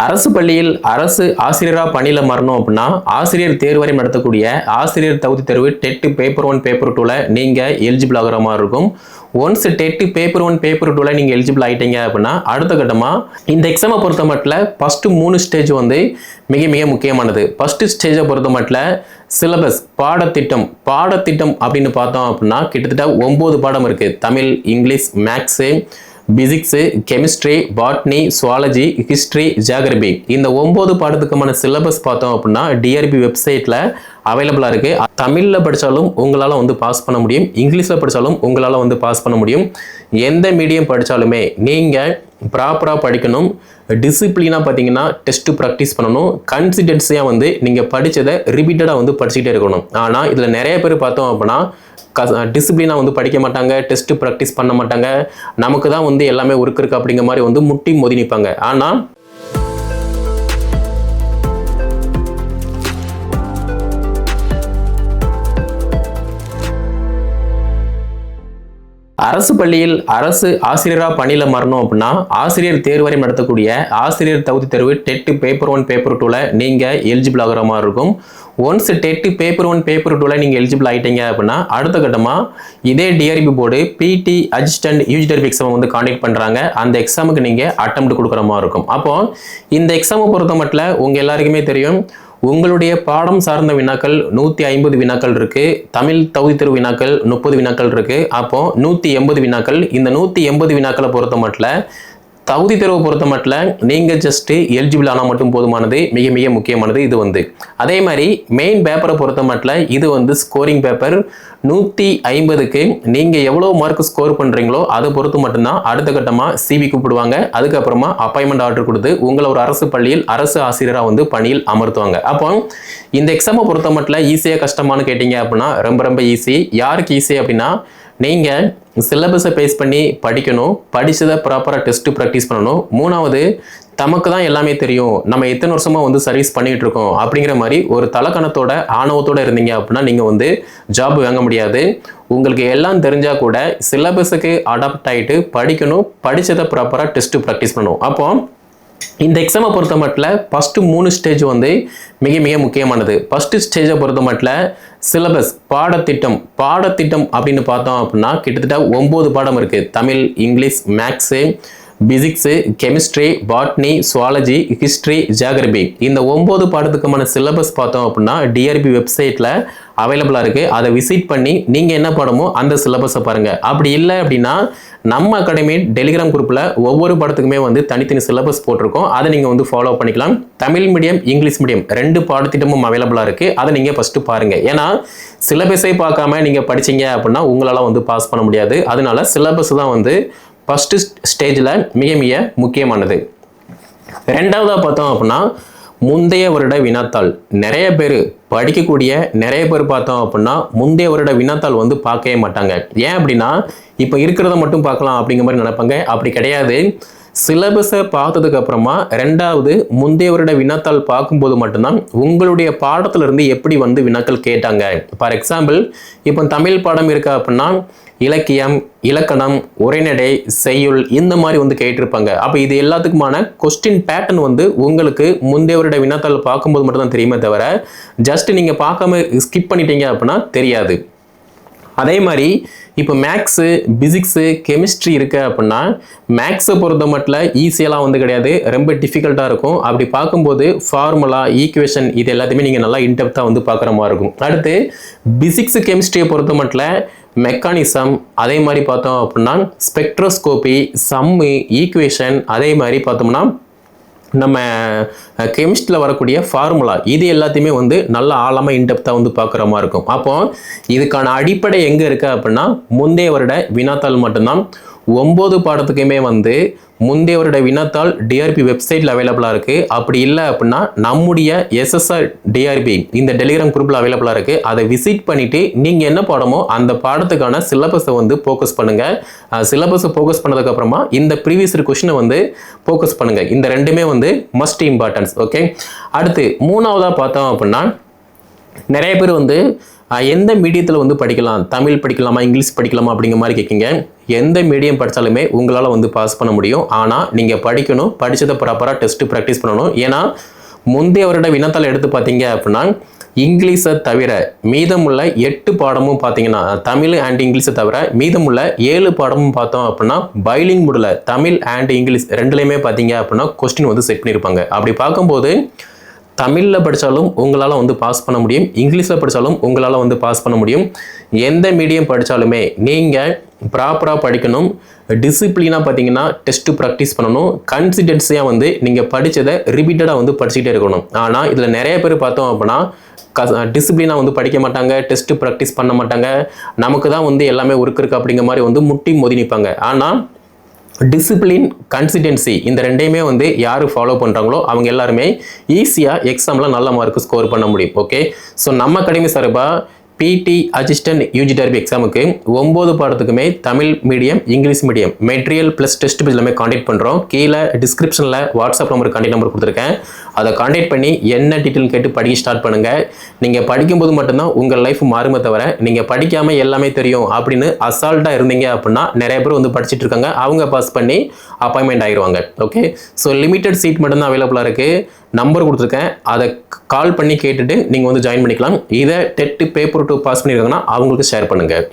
அரசு பள்ளியில் அரசு ஆசிரியராக பணியில் மறணும் அப்படின்னா ஆசிரியர் தேர்வரை நடத்தக்கூடிய ஆசிரியர் தகுதி தேர்வு டெட் பேப்பர் 1 பேப்பர் 2ல நீங்கள் எலிஜிபிள் ஆகிற மாதிரி இருக்கும். ஒன்ஸ் டெட் பேப்பர் 1 பேப்பர் 2ல நீங்கள் எலிஜிபிள் ஆகிட்டீங்க அப்படின்னா அடுத்த கட்டமாக இந்த எக்ஸாமை பொறுத்த மட்டும் ஃபஸ்ட்டு 3 ஸ்டேஜ் வந்து மிக மிக முக்கியமானது. ஃபஸ்ட்டு ஸ்டேஜை பொறுத்த மட்டும் சிலபஸ் பாடத்திட்டம் அப்படின்னு பார்த்தோம் அப்படின்னா கிட்டத்தட்ட 9 பாடம் இருக்குது. Tamil, English, maths, physics, chemistry, botany, zoology, history, geography இந்த 9 பாடத்துக்குமான சிலபஸ் பார்த்தோம் அப்படின்னா டிஆர்பி வெப்சைட்டில் அவைலபிளாக இருக்குது. தமிழில் படித்தாலும் உங்களால் வந்து பாஸ் பண்ண முடியும், இங்கிலீஷில் படித்தாலும் உங்களால் வந்து பாஸ் பண்ண முடியும். எந்த மீடியம் படித்தாலுமே நீங்கள் ப்ராப்பராக படிக்கணும். டிசிப்ளினாக பார்த்தீங்கன்னா டெஸ்ட்டு ப்ராக்டிஸ் பண்ணணும். கன்சிஸ்டன்சியாக வந்து நீங்கள் படித்ததை ரிப்பீட்டடாக வந்து படிச்சுக்கிட்டே இருக்கணும். ஆனால் இதில் நிறைய பேர் பார்த்தோம் அப்படின்னா டிசிப்ளினாக வந்து படிக்க மாட்டாங்க, டெஸ்ட்டு ப்ராக்டிஸ் பண்ண மாட்டாங்க, நமக்கு தான் வந்து எல்லாமே ஒர்க் இருக்குது அப்படிங்கிற மாதிரி வந்து முட்டி மோதி நிற்பாங்க. ஆனால் அரசு பள்ளியில் அரசு ஆசிரியராக பணியில் மறணும் அப்படின்னா ஆசிரியர் தேர்வரை நடத்தக்கூடிய ஆசிரியர் தகுதி தேர்வு டெட் பேப்பர் 1 பேப்பர் 2ல நீங்கள் எலிஜிபிள் ஆகிற மாதிரி இருக்கும். ஒன்ஸ் டெட் பேப்பர் 1 பேப்பர் 2ல நீங்கள் எலிஜிபிள் ஆகிட்டீங்க அப்படின்னா அடுத்த கட்டமாக இதே டிஆர்பி போர்டு பிடி அசிஸ்டன்ட் யூஜிடர்பி எக்ஸாம் வந்து காண்டக்ட் பண்ணுறாங்க. அந்த எக்ஸாமுக்கு நீங்கள் அட்டெம்ப்ட் கொடுக்குற மாதிரி இருக்கும். அப்போது இந்த எக்ஸாமை பொறுத்த மட்டும் உங்கள் எல்லாருக்குமே தெரியும், உங்களுடைய பாடம் சார்ந்த வினாக்கள் 150 வினாக்கள் இருக்குது. தமிழ் தகுதி தேர்வு வினாக்கள் 30 வினாக்கள் இருக்குது. அப்போது 180 வினாக்கள். இந்த 180 வினாக்களை பொறுத்த மட்டும் தகுதி தேர்வை பொறுத்த மட்டும் நீங்கள் ஜஸ்ட்டு எலிஜிபிள் ஆனால் மட்டும் போதுமானது. மிக மிக முக்கியமானது இது வந்து. அதே மாதிரி மெயின் பேப்பரை பொறுத்த மட்டும் இது வந்து ஸ்கோரிங் பேப்பர். 150க்கு நீங்கள் எவ்வளோ மார்க் ஸ்கோர் பண்ணுறீங்களோ அதை பொறுத்து மட்டும்தான் அடுத்த கட்டமாக சிவி கூப்பிடுவாங்க. அதுக்கப்புறமா அப்பாயின்மெண்ட் ஆர்டர் கொடுத்து உங்களை ஒரு அரசு பள்ளியில் அரசு ஆசிரியராக வந்து பணியில் அமர்த்துவாங்க. அப்போ இந்த எக்ஸாமை பொறுத்த மட்டும் ஈஸியாக கஷ்டமானு கேட்டிங்க அப்படின்னா ரொம்ப ரொம்ப ஈஸி. யாருக்கு ஈஸி அப்படின்னா நீங்கள் சிலபஸை பேஸ் பண்ணி படிக்கணும், படித்ததை ப்ராப்பராக டெஸ்ட்டு ப்ராக்டிஸ் பண்ணணும். மூணாவது தமக்கு தான் எல்லாமே தெரியும், நம்ம எத்தனை வருஷமாக வந்து சர்வீஸ் பண்ணிகிட்டு இருக்கோம் அப்படிங்கிற மாதிரி ஒரு தலக்கணத்தோட ஆணவத்தோடு இருந்தீங்க அப்படின்னா நீங்கள் வந்து ஜாப் வாங்க முடியாது. உங்களுக்கு எல்லாம் தெரிஞ்சால் கூட சிலபஸுக்கு அடாப்ட் ஆகிட்டு படிக்கணும், படித்ததை ப்ராப்பராக டெஸ்ட்டு ப்ராக்டிஸ் பண்ணணும். அப்போது இந்த எக்ஸாமை பொறுத்த மட்டும் ஃபஸ்ட்டு 3 ஸ்டேஜ் வந்து மிக மிக முக்கியமானது. ஃபஸ்ட்டு ஸ்டேஜை பொறுத்த மட்டும் சிலபஸ் பாடத்திட்டம் அப்படின்னு பார்த்தோம் அப்படின்னா கிட்டத்தட்ட 9 பாடம் இருக்குது. Tamil, English, maths, physics, chemistry, botany, zoology, history, geography இந்த 9 பாடத்துக்குமான சிலபஸ் பார்த்தோம் அப்படின்னா டிஆர்பி வெப்சைட்டில் அவைலபிளாக இருக்குது. அதை விசிட் பண்ணி நீங்கள் என்ன பாடமோ அந்த சிலபஸை பாருங்கள். அப்படி இல்லை அப்படின்னா நம்ம அகாடமி டெலிகிராம் குரூப்பில் ஒவ்வொரு பாடத்துக்குமே வந்து தனித்தனி சிலபஸ் போட்டிருக்கோம். அதை நீங்கள் வந்து ஃபாலோ பண்ணிக்கலாம். தமிழ் மீடியம், இங்கிலீஷ் மீடியம் 2 பாடத்திட்டமும் அவைலபிளாக இருக்குது. அதை நீங்கள் ஃபஸ்ட்டு பாருங்கள். ஏன்னா சிலபஸை பார்க்காம நீங்கள் படிச்சீங்க அப்படின்னா உங்களால் வந்து பாஸ் பண்ண முடியாது. அதனால சிலபஸ் தான் வந்து ஃபஸ்ட்டு ஸ்டேஜில் மிக மிக முக்கியமானது. ரெண்டாவதாக பார்த்தோம் அப்படின்னா முந்தைய வருட வினாத்தாள். நிறைய பேர் பார்த்தோம் அப்படின்னா முந்தைய வருட வினாத்தாள் வந்து பார்க்கவே மாட்டாங்க. ஏன் அப்படின்னா இப்போ இருக்கிறத மட்டும் பார்க்கலாம் அப்படிங்கிற மாதிரி நினைப்பாங்க. அப்படி கிடையாது. சிலபஸை பார்த்ததுக்கு அப்புறமா ரெண்டாவது முந்தைய வருட வினாத்தாள் பார்க்கும்போது மட்டும்தான் உங்களுடைய பாடத்திலிருந்து எப்படி வந்து வினாக்கள் கேட்டாங்க. ஃபார் எக்ஸாம்பிள் இப்போ தமிழ் பாடம் இருக்கா அப்படின்னா இலக்கியம், இலக்கணம், உரைநடை, செய்யுள் இந்த மாதிரி வந்து கேட்டிருப்பாங்க. அப்போ இது எல்லாத்துக்குமான கொஸ்டின் பேட்டர்ன் வந்து உங்களுக்கு முந்தைய வருட வினாத்தாள் பார்க்கும்போது மட்டும்தான் தெரியுமே தவிர ஜஸ்ட் நீங்கள் பார்க்காம ஸ்கிப் பண்ணிட்டீங்க அப்படின்னா தெரியாது. அதே மாதிரி இப்போ மேக்ஸு, பிசிக்ஸு, கெமிஸ்ட்ரி இருக்குது அப்படின்னா மேக்ஸை பொறுத்த மட்டும் ஈஸியெல்லாம் வந்து கிடையாது, ரொம்ப டிஃபிகல்ட்டாக இருக்கும். அப்படி பார்க்கும்போது ஃபார்முலா, ஈக்குவேஷன் இது எல்லாத்தையுமே நீங்கள் நல்லா இன்டெப்த்தாக வந்து பார்க்குற மாதிரி இருக்கும். அடுத்து பிசிக்ஸு, கெமிஸ்ட்ரியை பொறுத்த மட்டும் மெக்கானிசம், அதே மாதிரி பார்த்தோம் அப்படின்னா ஸ்பெக்ட்ரோஸ்கோபி, சம்மு, ஈக்குவேஷன், அதே மாதிரி பார்த்தோம்னா நம்ம கெமிஸ்ட்ரியில் வரக்கூடிய ஃபார்முலா இது எல்லாத்தையுமே வந்து நல்ல ஆழமாக இன்டெப்த்தாக வந்து பார்க்குற மாதிரி இருக்கும். அப்போ இதுக்கான அடிப்படை எங்கே இருக்குது அப்படின்னா முந்தைய வருட வினாத்தாள் மட்டும்தான். 9 பாடத்துக்குமே வந்து முந்தைய வருட வினாத்தாள் டிஆர்பி வெப்சைட்டில் அவைலபிளாக இருக்குது. அப்படி இல்லை அப்படின்னா நம்முடைய எஸ்எஸ்ஆர் டிஆர்பி இந்த டெலிகிராம் குரூப்பில் அவைலபிளாக இருக்குது. அதை விசிட் பண்ணிவிட்டு நீங்கள் என்ன பாடமோ அந்த பாடத்துக்கான சிலபஸை வந்து ஃபோக்கஸ் பண்ணுங்கள். சிலபஸை ஃபோக்கஸ் பண்ணதுக்கப்புறமா இந்த ப்ரீவியஸ் கொஷினை வந்து ஃபோக்கஸ் பண்ணுங்கள். இந்த ரெண்டுமே வந்து மஸ்ட் இம்பார்ட்டன்ஸ். ஓகே. அடுத்து மூணாவதாக பார்த்தோம் அப்படின்னா நிறைய பேர் வந்து எந்த மீடியத்தில் வந்து படிக்கலாம், தமிழ் படிக்கலாமா, இங்கிலீஷ் படிக்கலாமா அப்படிங்கிற மாதிரி கேட்குங்க. எந்த மீடியம் படித்தாலுமே உங்களால் வந்து பாஸ் பண்ண முடியும். ஆனால் நீங்கள் படிக்கணும், படித்ததை ப்ராப்பராக டெஸ்ட்டு ப்ராக்டிஸ் பண்ணணும். ஏன்னா முந்தைய வருட வினாத்தாள் எடுத்து பார்த்தீங்க அப்படின்னா இங்கிலீஷை தவிர மீதமுள்ள 8 பாடமும் பார்த்தீங்கன்னா தமிழ் அண்ட் இங்கிலீஷை தவிர மீதமுள்ள 7 பாடமும் பார்த்தோம் அப்படின்னா பைலிங் மோடில் தமிழ் அண்ட் இங்கிலீஷ் ரெண்டுலையுமே பார்த்தீங்க அப்படின்னா கொஸ்டின் வந்து செட் பண்ணியிருப்பாங்க. அப்படி பார்க்கும்போது தமிழில் படித்தாலும் உங்களால் வந்து பாஸ் பண்ண முடியும், இங்கிலீஷில் படித்தாலும் உங்களால் வந்து பாஸ் பண்ண முடியும். எந்த மீடியம் படித்தாலுமே நீங்கள் ப்ராப்பராக படிக்கணும், டிசிப்ளினாக பார்த்தீங்கன்னா டெஸ்ட்டு ப்ராக்டிஸ் பண்ணணும், கன்சிஸ்டன்சியாக வந்து நீங்கள் படித்ததை ரிப்பீட்டடாக வந்து படிச்சுக்கிட்டே இருக்கணும். ஆனால் இதில் நிறைய பேர் பார்த்தோம் அப்படின்னா டிசிப்ளினாக வந்து படிக்க மாட்டாங்க, டெஸ்ட்டு ப்ராக்டிஸ் பண்ண மாட்டாங்க, நமக்கு தான் வந்து எல்லாமே ஒர்க் இருக்குது அப்படிங்கிற மாதிரி வந்து முட்டி மோதி நிற்பாங்க. ஆனால் டிசிப்ளின், கன்சிஸ்டன்சி இந்த ரெண்டையுமே வந்து யார் ஃபாலோ பண்ணுறாங்களோ அவங்க எல்லாருமே ஈஸியாக எக்ஸாமில் நல்ல மார்க் ஸ்கோர் பண்ண முடியும். ஓகே, ஸோ நம்ம அகாடமி சார்பாக பிடி அசிஸ்டன்ட் யூஜிடிஆர்பி எக்ஸாமுக்கு 9 பாடத்துக்குமே Tamil medium, English medium material plus test page எல்லாமே காண்டாக்ட் பண்ணுறோம். கீழே டிஸ்கிரிப்ஷனில் வாட்ஸ்அப் நம்பர், காண்டாக்ட் நம்பர் கொடுத்துருக்கேன். அதை காண்டாக்ட் பண்ணி என்ன டீட்டெயில் கேட்டு படிக்க ஸ்டார்ட் பண்ணுங்கள். நீங்கள் படிக்கும்போது மட்டும்தான் உங்கள் லைஃப் மாறுமே தவிர நீங்கள் படிக்காமல் எல்லாமே தெரியும் அப்படின்னு அசால்ட்டாக இருந்தீங்க அப்படின்னா நிறைய பேர் வந்து படிச்சுட்டு இருக்காங்க, அவங்க பாஸ் பண்ணி அப்பாயின்மெண்ட் ஆகிடுவாங்க. ஓகே, ஸோ லிமிட்டட் சீட் மட்டும்தான் அவைலபிளாக இருக்குது. நம்பர் கொடுத்துருக்கேன், அதை கால் பண்ணி கேட்டுட்டு நீங்கள் வந்து ஜாயின் பண்ணிக்கலாம். இதை டெட் பேப்பர் 2 பாஸ் பண்ணியிருக்காங்கன்னா அவங்களுக்கு ஷேர் பண்ணுங்கள்.